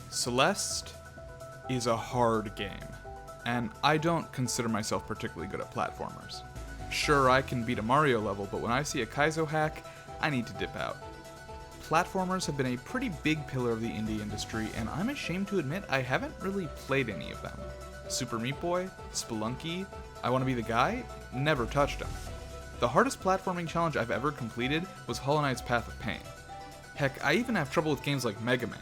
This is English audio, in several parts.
Celeste is a hard game, and I don't consider myself particularly good at platformers. Sure, I can beat a Mario level, but when I see a Kaizo hack, I need to dip out. Platformers have been a pretty big pillar of the indie industry, and I'm ashamed to admit I haven't really played any of them. Super Meat Boy, Spelunky, I Wanna Be the Guy, never touched them. The hardest platforming challenge I've ever completed was Hollow Knight's Path of Pain. Heck, I even have trouble with games like Mega Man,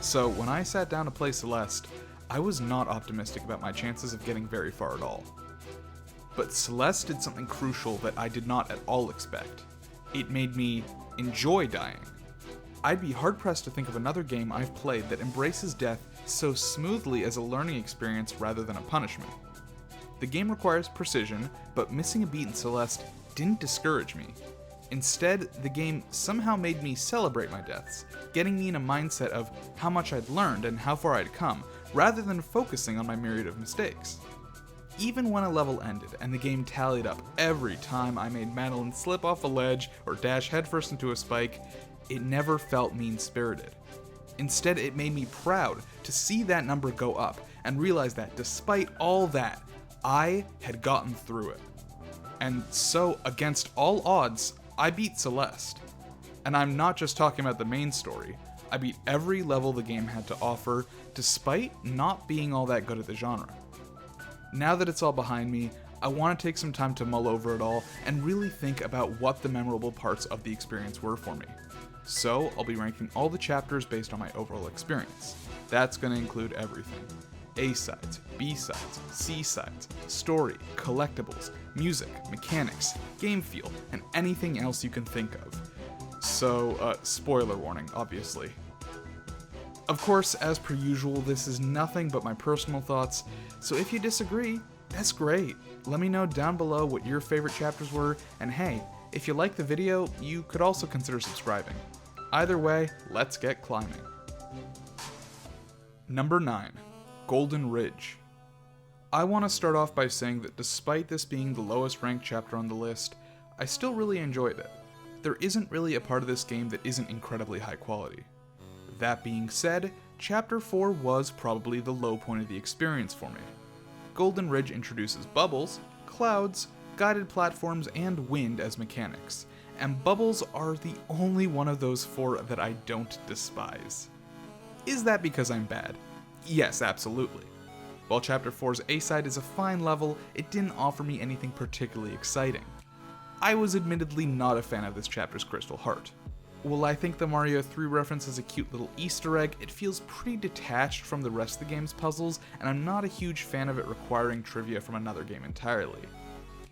so when I sat down to play Celeste, I was not optimistic about my chances of getting very far at all. But Celeste did something crucial that I did not at all expect. It made me enjoy dying. I'd be hard-pressed to think of another game I've played that embraces death so smoothly as a learning experience rather than a punishment. The game requires precision, but missing a beat in Celeste didn't discourage me. Instead, the game somehow made me celebrate my deaths, getting me in a mindset of how much I'd learned and how far I'd come, rather than focusing on my myriad of mistakes. Even when a level ended and the game tallied up every time I made Madeline slip off a ledge or dash headfirst into a spike, it never felt mean-spirited. Instead, it made me proud to see that number go up and realize that despite all that, I had gotten through it. And so, against all odds, I beat Celeste. And I'm not just talking about the main story. I beat every level the game had to offer, despite not being all that good at the genre. Now that it's all behind me, I want to take some time to mull over it all and really think about what the memorable parts of the experience were for me. So, I'll be ranking all the chapters based on my overall experience. That's going to include everything. A-sides, B-sides, C-sides, story, collectibles, music, mechanics, game feel, and anything else you can think of. So, spoiler warning, obviously. Of course, as per usual, this is nothing but my personal thoughts, so if you disagree, that's great. Let me know down below what your favorite chapters were, and hey, if you like the video, you could also consider subscribing. Either way, let's get climbing. Number 9. Golden Ridge. I want to start off by saying that despite this being the lowest ranked chapter on the list, I still really enjoyed it. There isn't really a part of this game that isn't incredibly high quality. That being said, Chapter 4 was probably the low point of the experience for me. Golden Ridge introduces bubbles, clouds, guided platforms, and wind as mechanics, and bubbles are the only one of those 4 that I don't despise. Is that because I'm bad? Yes, absolutely. While Chapter 4's A-side is a fine level, it didn't offer me anything particularly exciting. I was admittedly not a fan of this chapter's Crystal Heart. While I think the Mario 3 reference is a cute little Easter egg, it feels pretty detached from the rest of the game's puzzles, and I'm not a huge fan of it requiring trivia from another game entirely.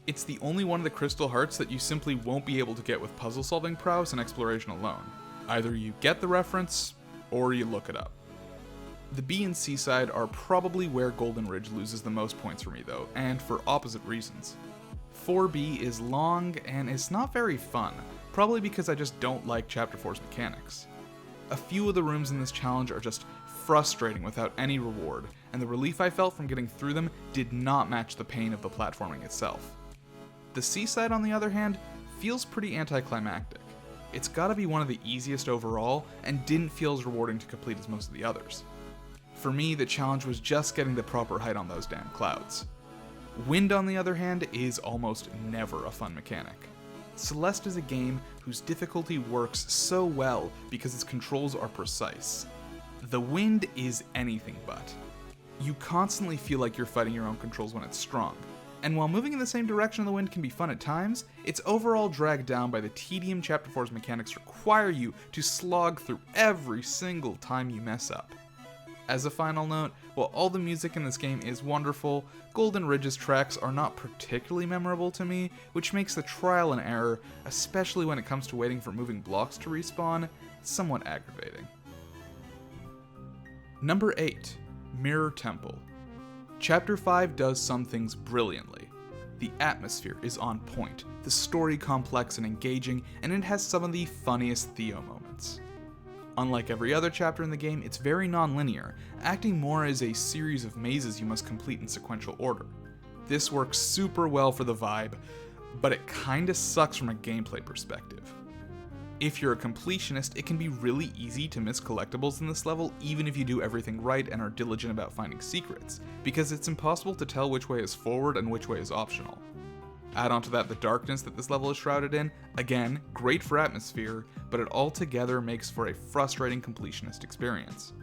It's the only one of the Crystal Hearts that you simply won't be able to get with puzzle-solving prowess and exploration alone. Either you get the reference, or you look it up. The B and C side are probably where Golden Ridge loses the most points for me though, and for opposite reasons. 4B is long and it's not very fun, probably because I just don't like Chapter 4's mechanics. A few of the rooms in this challenge are just frustrating without any reward, and the relief I felt from getting through them did not match the pain of the platforming itself. The C side, on the other hand, feels pretty anticlimactic. It's gotta be one of the easiest overall, and didn't feel as rewarding to complete as most of the others. For me, the challenge was just getting the proper height on those damn clouds. Wind, on the other hand, is almost never a fun mechanic. Celeste is a game whose difficulty works so well because its controls are precise. The wind is anything but. You constantly feel like you're fighting your own controls when it's strong, and while moving in the same direction of the wind can be fun at times, it's overall dragged down by the tedium Chapter 4's mechanics require you to slog through every single time you mess up. As a final note, while all the music in this game is wonderful, Golden Ridge's tracks are not particularly memorable to me, which makes the trial and error, especially when it comes to waiting for moving blocks to respawn, somewhat aggravating. Number 8. Mirror Temple. Chapter 5 does some things brilliantly. The atmosphere is on point, the story complex and engaging, and it has some of the funniest Theo moments. Unlike every other chapter in the game, it's very non-linear, acting more as a series of mazes you must complete in sequential order. This works super well for the vibe, but it kinda sucks from a gameplay perspective. If you're a completionist, it can be really easy to miss collectibles in this level even if you do everything right and are diligent about finding secrets, because it's impossible to tell which way is forward and which way is optional. Add onto that the darkness that this level is shrouded in, again, great for atmosphere, but it altogether makes for a frustrating completionist experience.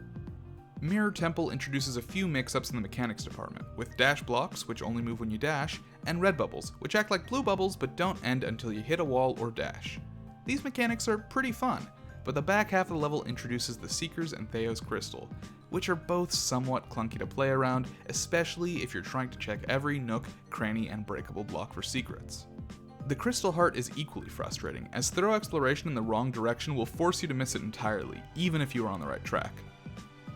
Mirror Temple introduces a few mix-ups in the mechanics department, with dash blocks, which only move when you dash, and red bubbles, which act like blue bubbles but don't end until you hit a wall or dash. These mechanics are pretty fun, but the back half of the level introduces the Seekers and Theos Crystal, which are both somewhat clunky to play around, especially if you're trying to check every nook, cranny, and breakable block for secrets. The Crystal Heart is equally frustrating, as thorough exploration in the wrong direction will force you to miss it entirely, even if you are on the right track.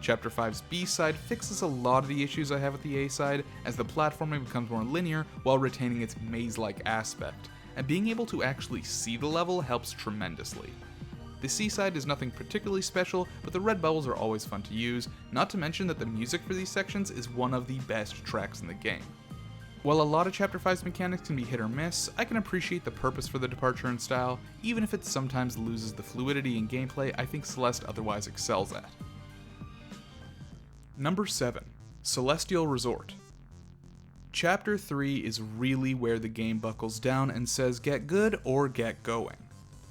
Chapter 5's B-side fixes a lot of the issues I have with the A-side, as the platforming becomes more linear while retaining its maze-like aspect, and being able to actually see the level helps tremendously. The C-side is nothing particularly special, but the red bubbles are always fun to use, not to mention that the music for these sections is one of the best tracks in the game. While a lot of Chapter 5's mechanics can be hit or miss, I can appreciate the purpose for the departure in style, even if it sometimes loses the fluidity in gameplay I think Celeste otherwise excels at. Number 7. Celestial Resort. Chapter 3 is really where the game buckles down and says get good or get going.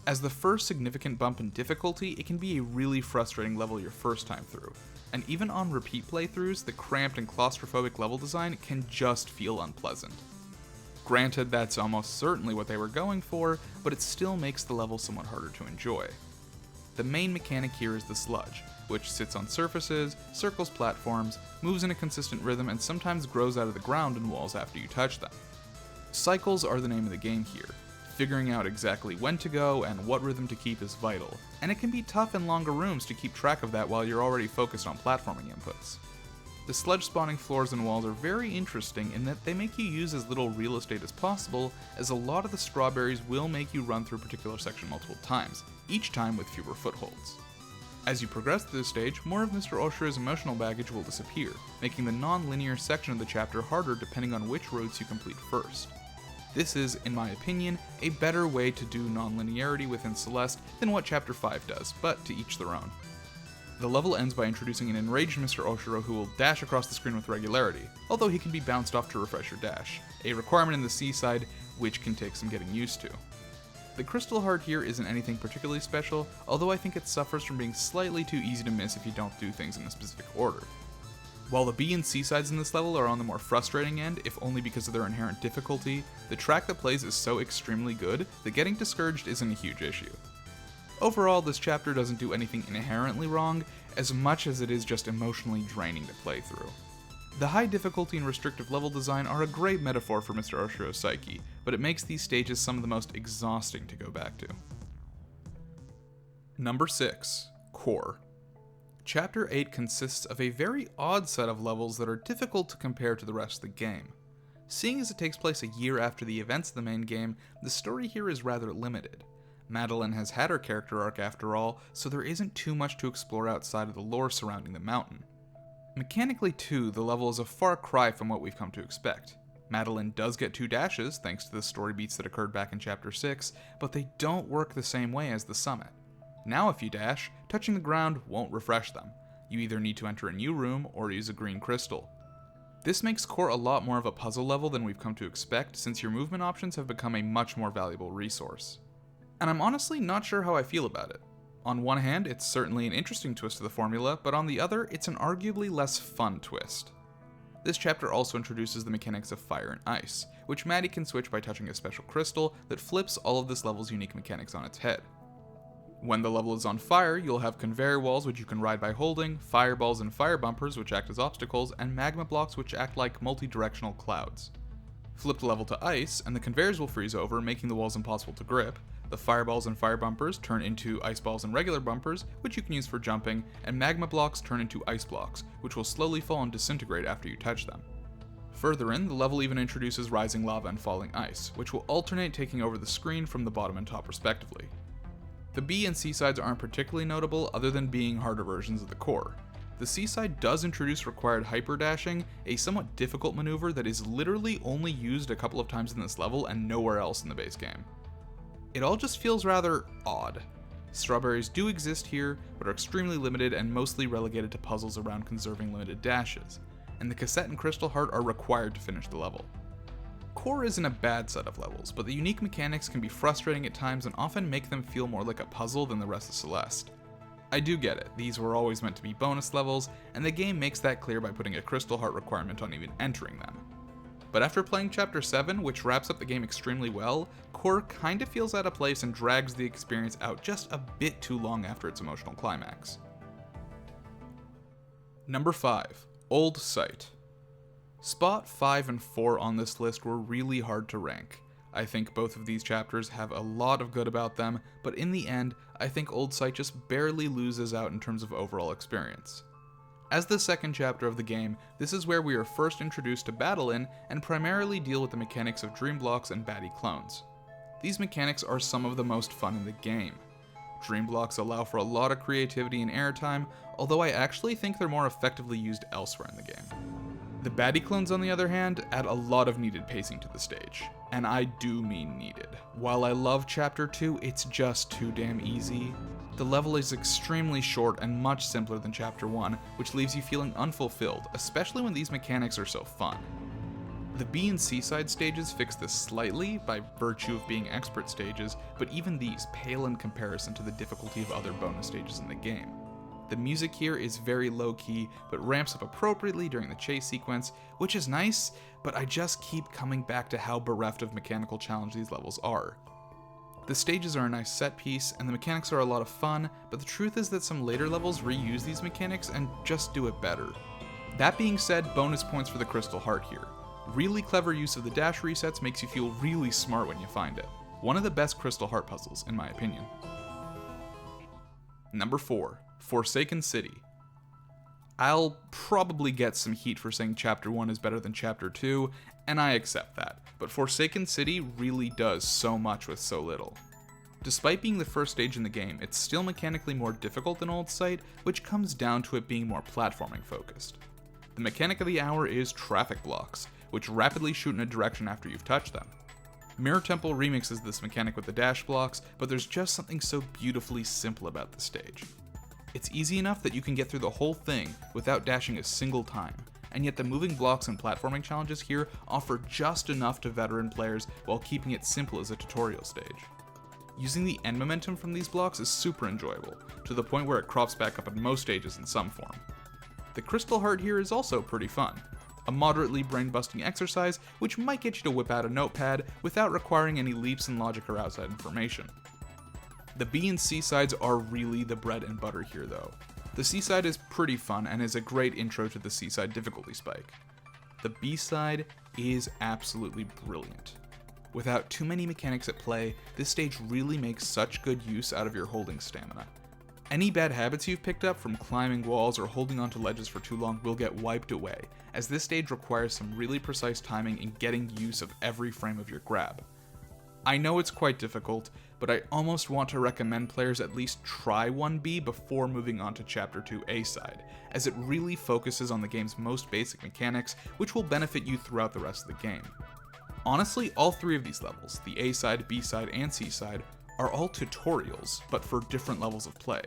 As the first significant bump in difficulty, it can be a really frustrating level your first time through, and even on repeat playthroughs, the cramped and claustrophobic level design can just feel unpleasant. Granted, that's almost certainly what they were going for, but it still makes the level somewhat harder to enjoy. The main mechanic here is the sludge, which sits on surfaces, circles platforms, moves in a consistent rhythm, and sometimes grows out of the ground in walls after you touch them. Cycles are the name of the game here. Figuring out exactly when to go and what rhythm to keep is vital, and it can be tough in longer rooms to keep track of that while you're already focused on platforming inputs. The sludge spawning floors and walls are very interesting in that they make you use as little real estate as possible, as a lot of the strawberries will make you run through a particular section multiple times, each time with fewer footholds. As you progress through the stage, more of Mr. Oshira's emotional baggage will disappear, making the non-linear section of the chapter harder depending on which routes you complete first. This is, in my opinion, a better way to do non-linearity within Celeste than what Chapter 5 does, but to each their own. The level ends by introducing an enraged Mr. Oshiro who will dash across the screen with regularity, although he can be bounced off to refresh your dash, a requirement in the C-side which can take some getting used to. The Crystal Heart here isn't anything particularly special, although I think it suffers from being slightly too easy to miss if you don't do things in a specific order. While the B and C sides in this level are on the more frustrating end, if only because of their inherent difficulty, the track that plays is so extremely good that getting discouraged isn't a huge issue. Overall, this chapter doesn't do anything inherently wrong, as much as it is just emotionally draining to play through. The high difficulty and restrictive level design are a great metaphor for Mr. Oshiro's psyche, but it makes these stages some of the most exhausting to go back to. Number 6. Core. Chapter 8 consists of a very odd set of levels that are difficult to compare to the rest of the game. Seeing as it takes place a year after the events of the main game, the story here is rather limited. Madeline has had her character arc after all, so there isn't too much to explore outside of the lore surrounding the mountain. Mechanically too, the level is a far cry from what we've come to expect. Madeline does get 2 dashes, thanks to the story beats that occurred back in Chapter 6, but they don't work the same way as the summit. Now if you dash, touching the ground won't refresh them. You either need to enter a new room or use a green crystal. This makes Core a lot more of a puzzle level than we've come to expect, since your movement options have become a much more valuable resource. And I'm honestly not sure how I feel about it. On one hand, it's certainly an interesting twist to the formula, but on the other, it's an arguably less fun twist. This chapter also introduces the mechanics of fire and ice, which Maddie can switch by touching a special crystal that flips all of this level's unique mechanics on its head. When the level is on fire, you'll have conveyor walls which you can ride by holding, fireballs and fire bumpers which act as obstacles, and magma blocks which act like multi-directional clouds. Flip the level to ice, and the conveyors will freeze over, making the walls impossible to grip. The fireballs and fire bumpers turn into ice balls and regular bumpers, which you can use for jumping, and magma blocks turn into ice blocks, which will slowly fall and disintegrate after you touch them. Further in, the level even introduces rising lava and falling ice, which will alternate taking over the screen from the bottom and top respectively. The B and C sides aren't particularly notable other than being harder versions of the core. The C side does introduce required hyper dashing, a somewhat difficult maneuver that is literally only used a couple of times in this level and nowhere else in the base game. It all just feels rather odd. Strawberries do exist here, but are extremely limited and mostly relegated to puzzles around conserving limited dashes, and the cassette and crystal heart are required to finish the level. Core isn't a bad set of levels, but the unique mechanics can be frustrating at times and often make them feel more like a puzzle than the rest of Celeste. I do get it, these were always meant to be bonus levels, and the game makes that clear by putting a crystal heart requirement on even entering them. But after playing Chapter 7, which wraps up the game extremely well, Core kinda feels out of place and drags the experience out just a bit too long after its emotional climax. Number 5. Old Site. Spot 5 and 4 on this list were really hard to rank. I think both of these chapters have a lot of good about them, but in the end, I think Old Site just barely loses out in terms of overall experience. As the second chapter of the game, this is where we are first introduced to Battle-In and primarily deal with the mechanics of Dream Blocks and baddie clones. These mechanics are some of the most fun in the game. Dream Blocks allow for a lot of creativity and airtime, although I actually think they're more effectively used elsewhere in the game. The baddie clones, on the other hand, add a lot of needed pacing to the stage, and I do mean needed. While I love Chapter 2, it's just too damn easy. The level is extremely short and much simpler than Chapter 1, which leaves you feeling unfulfilled, especially when these mechanics are so fun. The B and C side stages fix this slightly by virtue of being expert stages, but even these pale in comparison to the difficulty of other bonus stages in the game. The music here is very low-key, but ramps up appropriately during the chase sequence, which is nice, but I just keep coming back to how bereft of mechanical challenge these levels are. The stages are a nice set piece, and the mechanics are a lot of fun, but the truth is that some later levels reuse these mechanics and just do it better. That being said, bonus points for the Crystal Heart here. Really clever use of the dash resets makes you feel really smart when you find it. One of the best Crystal Heart puzzles, in my opinion. Number 4. Forsaken City. I'll probably get some heat for saying Chapter 1 is better than Chapter 2, and I accept that, but Forsaken City really does so much with so little. Despite being the first stage in the game, it's still mechanically more difficult than Old Site, which comes down to it being more platforming focused. The mechanic of the hour is traffic blocks, which rapidly shoot in a direction after you've touched them. Mirror Temple remixes this mechanic with the dash blocks, but there's just something so beautifully simple about the stage. It's easy enough that you can get through the whole thing without dashing a single time, and yet the moving blocks and platforming challenges here offer just enough to veteran players while keeping it simple as a tutorial stage. Using the end momentum from these blocks is super enjoyable, to the point where it crops back up in most stages in some form. The Crystal Heart here is also pretty fun, a moderately brain-busting exercise which might get you to whip out a notepad without requiring any leaps in logic or outside information. The B and C sides are really the bread and butter here though. The C side is pretty fun and is a great intro to the C side difficulty spike. The B side is absolutely brilliant. Without too many mechanics at play, this stage really makes such good use out of your holding stamina. Any bad habits you've picked up from climbing walls or holding onto ledges for too long will get wiped away, as this stage requires some really precise timing in getting use of every frame of your grab. I know it's quite difficult, but I almost want to recommend players at least try 1B before moving on to Chapter 2 A side, as it really focuses on the game's most basic mechanics, which will benefit you throughout the rest of the game. Honestly, all three of these levels, the A side, B side, and C side, are all tutorials, but for different levels of play.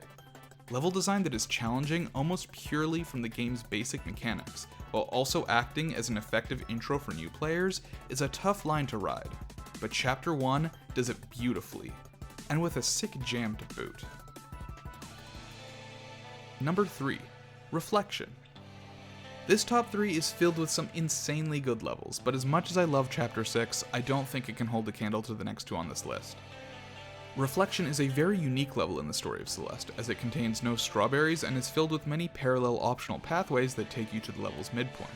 Level design that is challenging almost purely from the game's basic mechanics, while also acting as an effective intro for new players, is a tough line to ride. But Chapter 1 does it beautifully, and with a sick jam to boot. Number 3. Reflection. This top 3 is filled with some insanely good levels, but as much as I love Chapter 6, I don't think it can hold a candle to the next two on this list. Reflection is a very unique level in the story of Celeste, as it contains no strawberries and is filled with many parallel optional pathways that take you to the level's midpoint.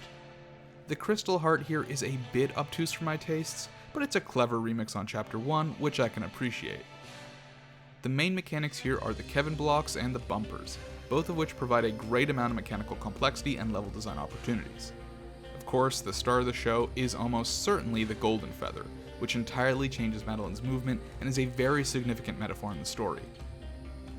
The Crystal Heart here is a bit obtuse for my tastes, but it's a clever remix on Chapter 1, which I can appreciate. The main mechanics here are the Kevin blocks and the bumpers, both of which provide a great amount of mechanical complexity and level design opportunities. Of course, the star of the show is almost certainly the Golden Feather, which entirely changes Madeline's movement and is a very significant metaphor in the story.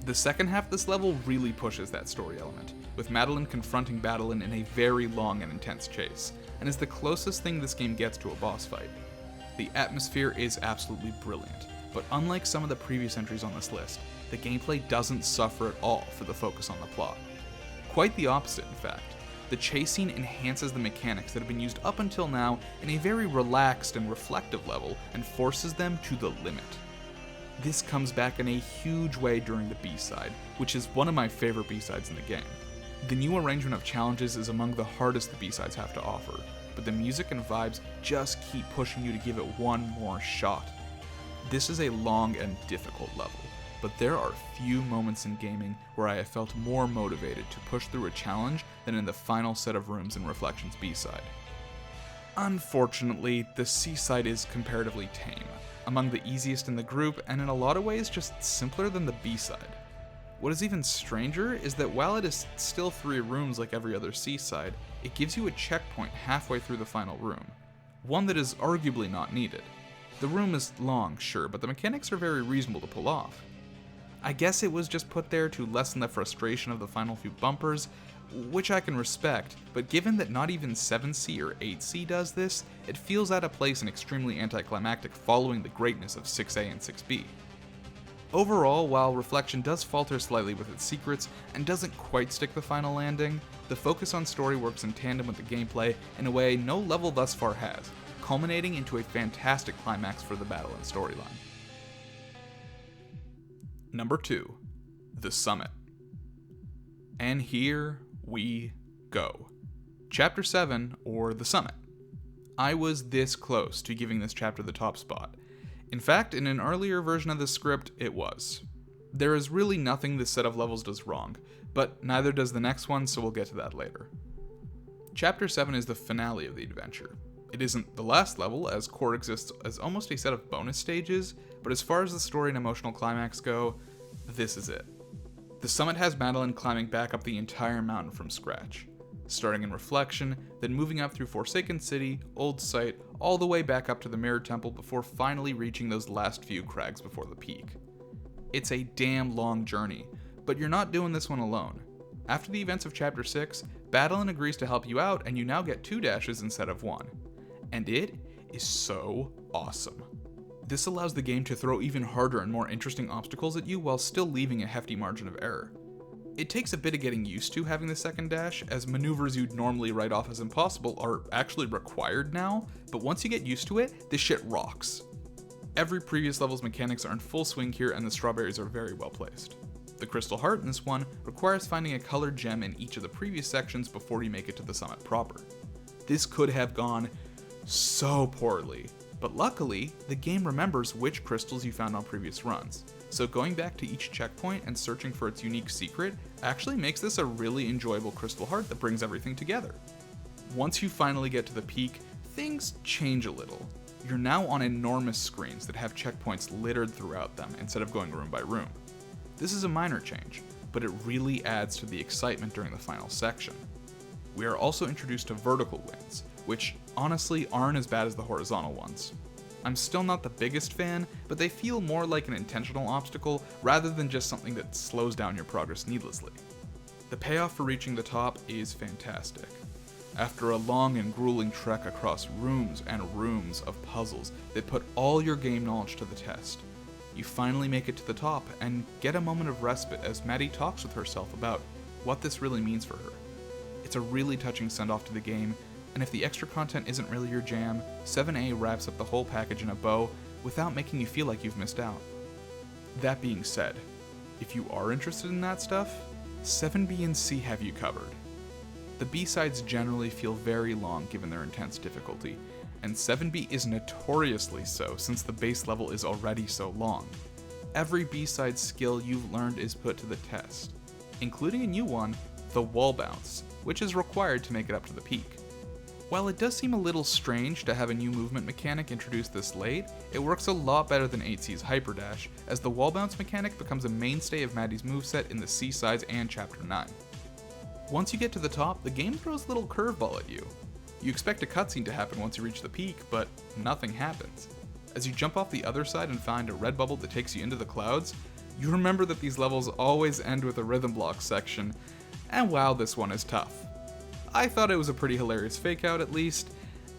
The second half of this level really pushes that story element, with Madeline confronting Battle-In in a very long and intense chase, and is the closest thing this game gets to a boss fight. The atmosphere is absolutely brilliant, but unlike some of the previous entries on this list, the gameplay doesn't suffer at all for the focus on the plot. Quite the opposite, in fact. The chase scene enhances the mechanics that have been used up until now in a very relaxed and reflective level and forces them to the limit. This comes back in a huge way during the B-side, which is one of my favorite B-sides in the game. The new arrangement of challenges is among the hardest the B-sides have to offer, but the music and vibes just keep pushing you to give it one more shot. This is a long and difficult level, but there are few moments in gaming where I have felt more motivated to push through a challenge than in the final set of rooms in Reflections B-side. Unfortunately, the C-side is comparatively tame, among the easiest in the group, and in a lot of ways just simpler than the B-side. What is even stranger is that while it is still 3 rooms like every other C-side, it gives you a checkpoint halfway through the final room, one that is arguably not needed. The room is long, sure, but the mechanics are very reasonable to pull off. I guess it was just put there to lessen the frustration of the final few bumpers, which I can respect, but given that not even 7C or 8C does this, it feels out of place and extremely anticlimactic following the greatness of 6A and 6B. Overall, while Reflection does falter slightly with its secrets and doesn't quite stick the final landing, the focus on story works in tandem with the gameplay in a way no level thus far has, culminating into a fantastic climax for the battle and storyline. Number 2. The Summit. And here we go. Chapter 7, or The Summit. I was this close to giving this chapter the top spot. In fact, in an earlier version of the script, it was. There is really nothing this set of levels does wrong, but neither does the next one, so we'll get to that later. Chapter 7 is the finale of the adventure. It isn't the last level, as Core exists as almost a set of bonus stages, but as far as the story and emotional climax go, this is it. The Summit has Madeline climbing back up the entire mountain from scratch, starting in Reflection, then moving up through Forsaken City, Old Site, all the way back up to the Mirror Temple before finally reaching those last few crags before the peak. It's a damn long journey, but you're not doing this one alone. After the events of Chapter 6, Madeline agrees to help you out and you now get 2 dashes instead of 1. And it is so awesome. This allows the game to throw even harder and more interesting obstacles at you while still leaving a hefty margin of error. It takes a bit of getting used to having the second dash, as maneuvers you'd normally write off as impossible are actually required now, but once you get used to it, this shit rocks. Every previous level's mechanics are in full swing here and the strawberries are very well placed. The Crystal Heart in this one requires finding a colored gem in each of the previous sections before you make it to the summit proper. This could have gone so poorly, but luckily, the game remembers which crystals you found on previous runs, so going back to each checkpoint and searching for its unique secret actually makes this a really enjoyable Crystal Heart that brings everything together. Once you finally get to the peak, things change a little. You're now on enormous screens that have checkpoints littered throughout them instead of going room by room. This is a minor change, but it really adds to the excitement during the final section. We are also introduced to vertical winds, which honestly aren't as bad as the horizontal ones. I'm still not the biggest fan, but they feel more like an intentional obstacle rather than just something that slows down your progress needlessly. The payoff for reaching the top is fantastic. After a long and grueling trek across rooms and rooms of puzzles that put all your game knowledge to the test, you finally make it to the top and get a moment of respite as Maddie talks with herself about what this really means for her. It's a really touching send-off to the game, and if the extra content isn't really your jam, 7A wraps up the whole package in a bow without making you feel like you've missed out. That being said, if you are interested in that stuff, 7B and C have you covered. The B-sides generally feel very long given their intense difficulty, and 7B is notoriously so since the base level is already so long. Every B-side skill you've learned is put to the test, including a new one, the wall bounce, which is required to make it up to the peak. While it does seem a little strange to have a new movement mechanic introduced this late, it works a lot better than 8C's Hyper Dash, as the wall bounce mechanic becomes a mainstay of Maddie's moveset in the C-sides and Chapter 9. Once you get to the top, the game throws a little curveball at you. You expect a cutscene to happen once you reach the peak, but nothing happens. As you jump off the other side and find a red bubble that takes you into the clouds, you remember that these levels always end with a rhythm block section, and wow, this one is tough. I thought it was a pretty hilarious fake out at least,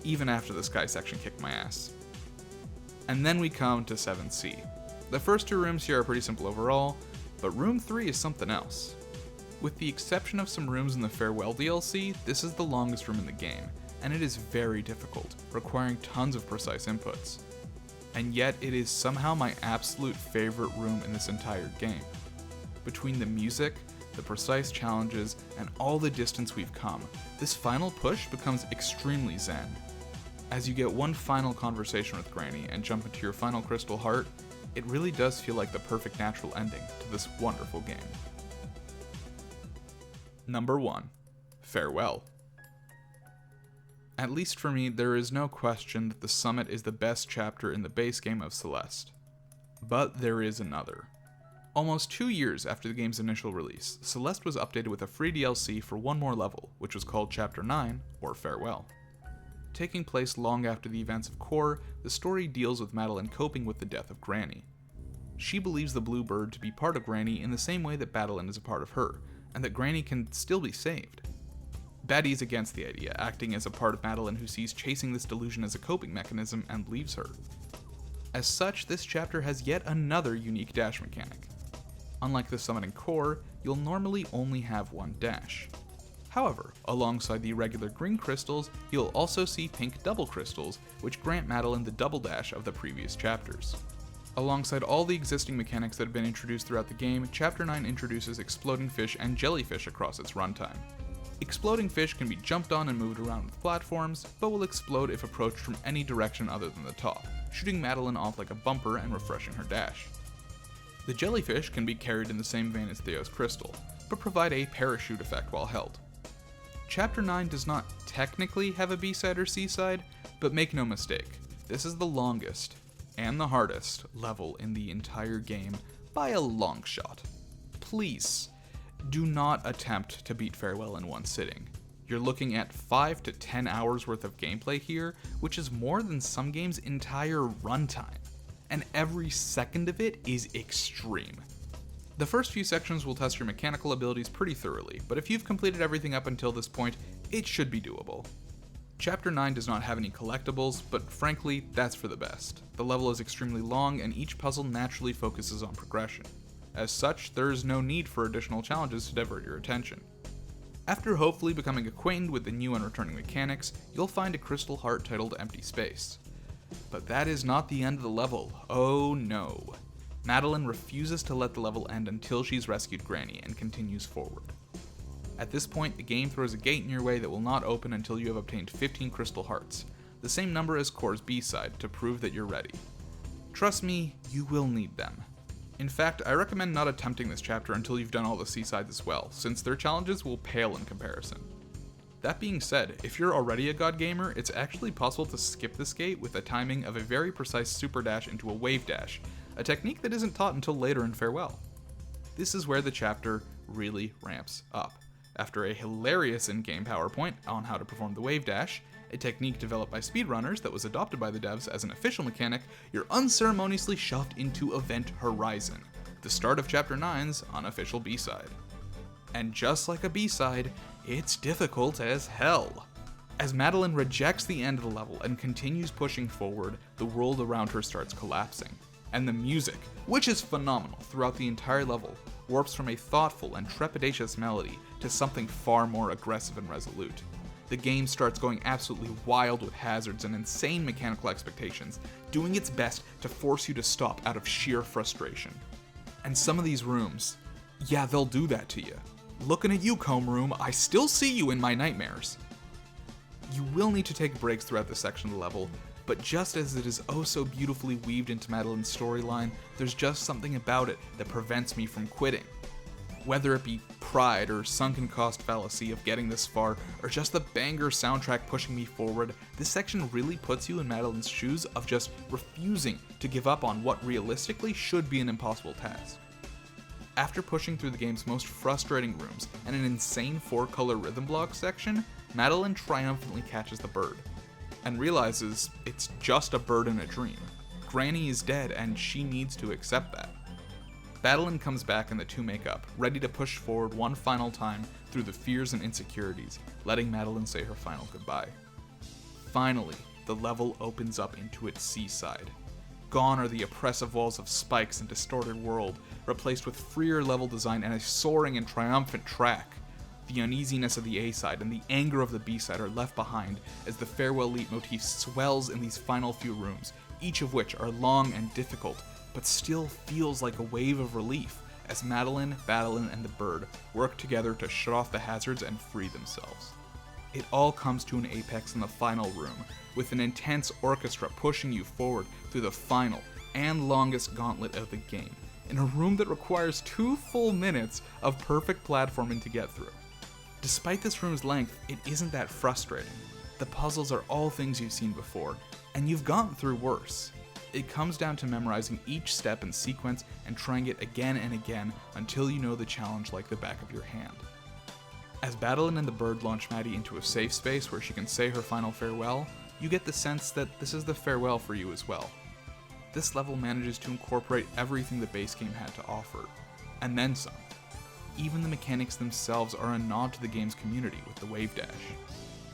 even after the sky section kicked my ass. And then we come to 7C. The first 2 rooms here are pretty simple overall, but Room 3 is something else. With the exception of some rooms in the Farewell DLC, this is the longest room in the game, and it is very difficult, requiring tons of precise inputs. And yet it is somehow my absolute favorite room in this entire game. Between the music, the precise challenges, and all the distance we've come, this final push becomes extremely zen. As you get one final conversation with Granny and jump into your final crystal heart, it really does feel like the perfect natural ending to this wonderful game. Number 1. Farewell. At least for me, there is no question that the Summit is the best chapter in the base game of Celeste. But there is another. Almost 2 years after the game's initial release, Celeste was updated with a free DLC for one more level, which was called Chapter 9, or Farewell. Taking place long after the events of Core, the story deals with Madeline coping with the death of Granny. She believes the Blue Bird to be part of Granny in the same way that Madeline is a part of her, and that Granny can still be saved. Betty is against the idea, acting as a part of Madeline who sees chasing this delusion as a coping mechanism and leaves her. As such, this chapter has yet another unique dash mechanic. Unlike the Summit and Core, you'll normally only have one dash. However, alongside the regular green crystals, you'll also see pink double crystals, which grant Madeline the double dash of the previous chapters. Alongside all the existing mechanics that have been introduced throughout the game, Chapter 9 introduces exploding fish and jellyfish across its runtime. Exploding fish can be jumped on and moved around with platforms, but will explode if approached from any direction other than the top, shooting Madeline off like a bumper and refreshing her dash. The jellyfish can be carried in the same vein as Theo's crystal, but provide a parachute effect while held. Chapter 9 does not technically have a B-side or C-side, but make no mistake, this is the longest, and the hardest, level in the entire game by a long shot. Please, do not attempt to beat Farewell in one sitting. You're looking at 5 to 10 hours worth of gameplay here, which is more than some games' entire runtime, and every second of it is extreme. The first few sections will test your mechanical abilities pretty thoroughly, but if you've completed everything up until this point, it should be doable. Chapter 9 does not have any collectibles, but frankly, that's for the best. The level is extremely long, and each puzzle naturally focuses on progression. As such, there is no need for additional challenges to divert your attention. After hopefully becoming acquainted with the new and returning mechanics, you'll find a crystal heart titled Empty Space. But that is not the end of the level, oh no. Madeline refuses to let the level end until she's rescued Granny and continues forward. At this point, the game throws a gate in your way that will not open until you have obtained 15 crystal hearts, the same number as Core's B-side, to prove that you're ready. Trust me, you will need them. In fact, I recommend not attempting this chapter until you've done all the C-sides as well, since their challenges will pale in comparison. That being said, if you're already a god gamer, it's actually possible to skip this gate with the timing of a very precise super dash into a wave dash, a technique that isn't taught until later in Farewell. This is where the chapter really ramps up. After a hilarious in-game PowerPoint on how to perform the wave dash, a technique developed by speedrunners that was adopted by the devs as an official mechanic, you're unceremoniously shoved into Event Horizon, the start of Chapter 9's unofficial B-side. And just like a B-side, it's difficult as hell. As Madeline rejects the end of the level and continues pushing forward, the world around her starts collapsing. And the music, which is phenomenal throughout the entire level, warps from a thoughtful and trepidatious melody to something far more aggressive and resolute. The game starts going absolutely wild with hazards and insane mechanical expectations, doing its best to force you to stop out of sheer frustration. And some of these rooms, yeah, they'll do that to you. Looking at you, Comb Room, I still see you in my nightmares. You will need to take breaks throughout this section of the level, but just as it is oh so beautifully weaved into Madeline's storyline, there's just something about it that prevents me from quitting. Whether it be pride or sunken cost fallacy of getting this far, or just the banger soundtrack pushing me forward, this section really puts you in Madeline's shoes of just refusing to give up on what realistically should be an impossible task. After pushing through the game's most frustrating rooms and an insane 4-color rhythm block section, Madeline triumphantly catches the bird, and realizes it's just a bird in a dream. Granny is dead and she needs to accept that. Madeline comes back and the two make up, ready to push forward one final time through the fears and insecurities, letting Madeline say her final goodbye. Finally, the level opens up into its seaside. Gone are the oppressive walls of spikes and distorted world, replaced with freer level design and a soaring and triumphant track. The uneasiness of the A-side and the anger of the B-side are left behind as the farewell leitmotif swells in these final few rooms, each of which are long and difficult, but still feels like a wave of relief as Madeline, Badeline, and the bird work together to shut off the hazards and free themselves. It all comes to an apex in the final room, with an intense orchestra pushing you forward through the final and longest gauntlet of the game, in a room that requires 2 full minutes of perfect platforming to get through. Despite this room's length, it isn't that frustrating. The puzzles are all things you've seen before, and you've gone through worse. It comes down to memorizing each step and sequence and trying it again and again until you know the challenge like the back of your hand. As Badeline and the bird launch Maddie into a safe space where she can say her final farewell, you get the sense that this is the farewell for you as well. This level manages to incorporate everything the base game had to offer, and then some. Even the mechanics themselves are a nod to the game's community with the wave dash.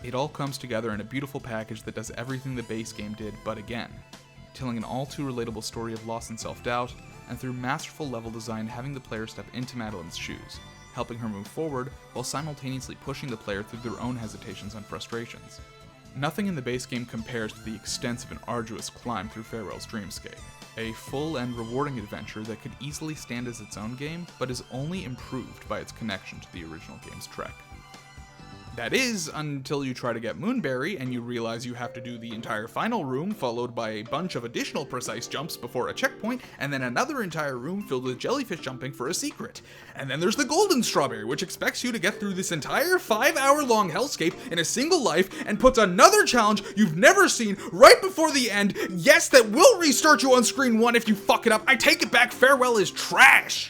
It all comes together in a beautiful package that does everything the base game did, but again, telling an all too relatable story of loss and self-doubt, and through masterful level design having the player step into Madeline's shoes, helping her move forward while simultaneously pushing the player through their own hesitations and frustrations. Nothing in the base game compares to the extensive and arduous climb through Farewell's dreamscape, a full and rewarding adventure that could easily stand as its own game, but is only improved by its connection to the original game's trek. That is, until you try to get Moonberry and you realize you have to do the entire final room followed by a bunch of additional precise jumps before a checkpoint, and then another entire room filled with jellyfish jumping for a secret. And then there's the Golden Strawberry, which expects you to get through this entire 5-hour-long hellscape in a single life and puts another challenge you've never seen right before the end. Yes, that will restart you on screen 1 if you fuck it up. I take it back, Farewell is trash!